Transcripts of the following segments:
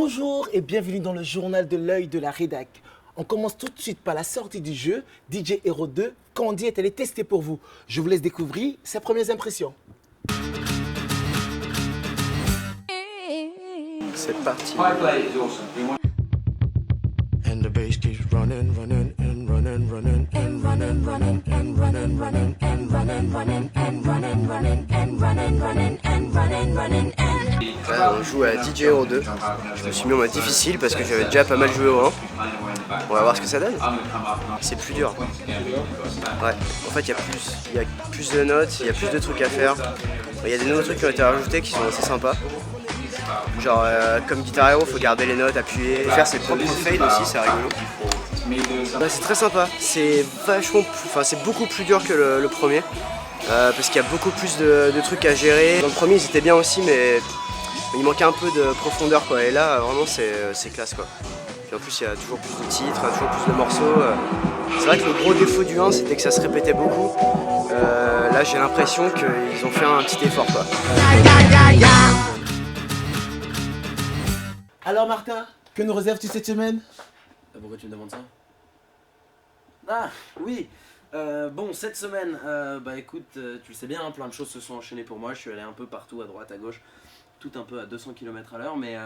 Bonjour et bienvenue dans le journal de l'œil de la rédac. On commence tout de suite par la sortie du jeu DJ Hero 2. Candy est allé tester pour vous. Je vous laisse découvrir ses premières impressions. C'est parti. And the bass keeps running, running, and running, running, and running, running, and running, running, and running, running, and running, running, and running, running, and running, running, and... On joue à DJ Hero 2. Je me suis mis en mode difficile parce que j'avais déjà pas mal joué au 1. On va voir ce que ça donne. C'est plus dur. Ouais. En fait, il y a plus de notes, il y a plus de trucs à faire. Il y a des nouveaux trucs qui ont été rajoutés qui sont assez sympas. Genre comme Guitar Hero, faut garder les notes, appuyer, faire ses propres fades aussi, c'est rigolo. Ouais, c'est très sympa, c'est c'est beaucoup plus dur que le premier parce qu'il y a beaucoup plus de trucs à gérer. Dans le premier ils étaient bien aussi mais il manquait un peu de profondeur quoi, et là vraiment c'est classe quoi. Puis en plus il y a toujours plus de titres, toujours plus de morceaux. C'est vrai que le gros défaut du 1 c'était que ça se répétait beaucoup. Là j'ai l'impression qu'ils ont fait un petit effort quoi. Alors Martin, que nous réserves-tu cette semaine? Pourquoi tu me demandes ça? Ah oui, bon cette semaine, bah écoute, tu le sais bien, hein, plein de choses se sont enchaînées pour moi, je suis allé un peu partout, à droite, à gauche, tout un peu à 200 km/h, mais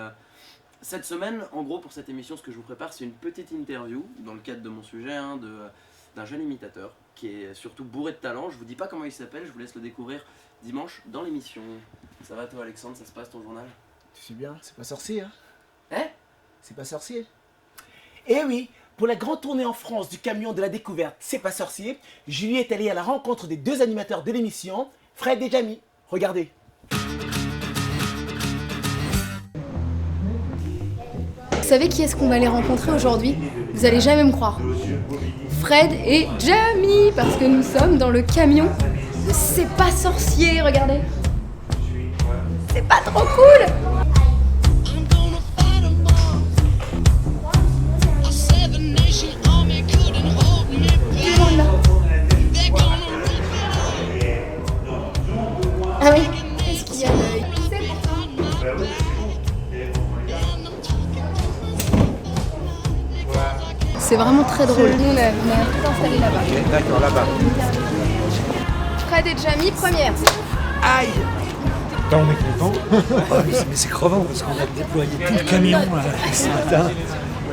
cette semaine, en gros pour cette émission, ce que je vous prépare c'est une petite interview, dans le cadre de mon sujet, hein, d'un jeune imitateur, qui est surtout bourré de talent. Je vous dis pas comment il s'appelle, je vous laisse le découvrir dimanche dans l'émission. Ça va toi Alexandre, ça se passe ton journal? Tu sais bien, c'est pas sorcier, hein? Hein? C'est pas sorcier. Eh oui, pour la grande tournée en France du camion de la découverte C'est pas sorcier, Julie est allée à la rencontre des deux animateurs de l'émission, Fred et Jamie. Regardez. Vous savez qui est-ce qu'on va aller rencontrer aujourd'hui? Vous allez jamais me croire. Fred et Jamie, parce que nous sommes dans le camion de C'est pas sorcier, regardez. C'est pas trop cool? Ah oui, qu'est-ce qu'il y a l'œil? C'est vraiment très drôle. On est tout installé là-bas. Ok, d'accord, là-bas. Fred et Jamie, première. Aïe! Attends, on est content. Mais c'est crevant parce qu'on a déployé tout le camion ce matin.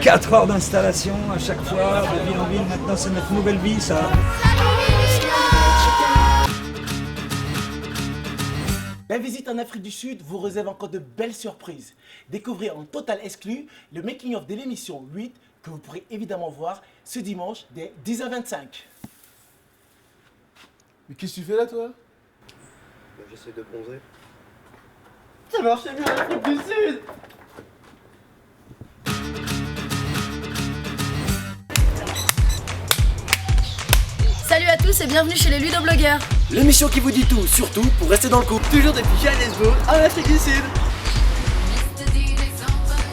4 heures d'installation à chaque fois, de ville en ville. Maintenant, c'est notre nouvelle vie, ça. La visite en Afrique du Sud vous réserve encore de belles surprises. Découvrez en total exclu le making-of de l'émission 8 que vous pourrez évidemment voir ce dimanche dès 10h25. Mais qu'est-ce que tu fais là, toi? J'essaie de bronzer. Ça marchait bien l'Afrique du Sud! Salut à tous et bienvenue chez les Ludoblogueurs. L'émission qui vous dit tout, surtout pour rester dans le coup. Toujours depuis Johannesburg, en Afrique du Sud!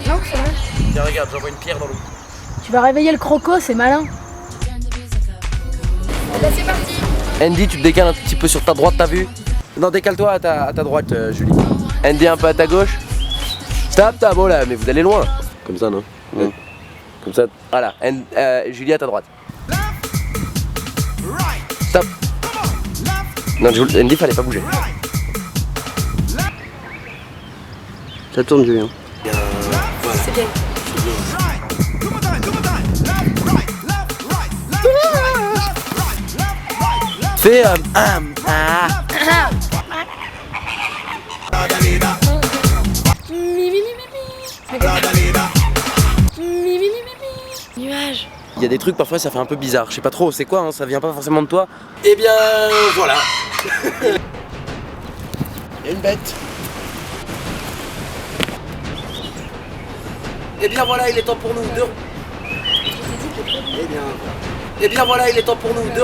Non, c'est vrai. Tiens regarde, j'envoie une pierre dans l'eau. Tu vas réveiller le croco, c'est malin. Eh ben, c'est parti. Andy, tu te décales un petit peu sur ta droite, t'as vu? Non, décale-toi à ta droite, Julie. Andy, un peu à ta gauche. Stop, t'as beau là, mais vous allez loin. Comme ça, non? Ouais. Comme ça, voilà. Julie à ta droite. Stop. Non, Andy, fallait pas bouger. Ça tourne, Julien. C'est bien. Fais Nuage. Il y a des trucs parfois ça fait un peu bizarre, je sais pas trop, c'est quoi, hein, ça vient pas forcément de toi. Eh bien voilà. Il y a une bête. Eh bien voilà, il est temps pour nous de... Eh bien voilà, il est temps pour nous de...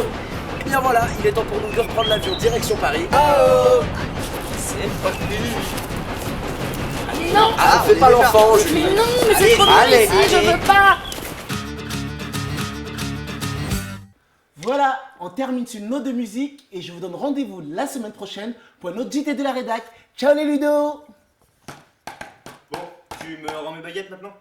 Eh bien voilà, il est temps pour nous de reprendre l'avion direction Paris. Oh, c'est parti. Non. Ah, fais pas l'enfant, Julie. Mais non, mais c'est trop bien ici, je veux pas. Voilà, on termine sur une note de musique et je vous donne rendez-vous la semaine prochaine pour un autre JT de la rédac. Ciao les Ludo! Bon, Tu me rends mes baguettes maintenant?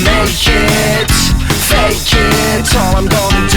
Make it, fake it, all I'm gonna do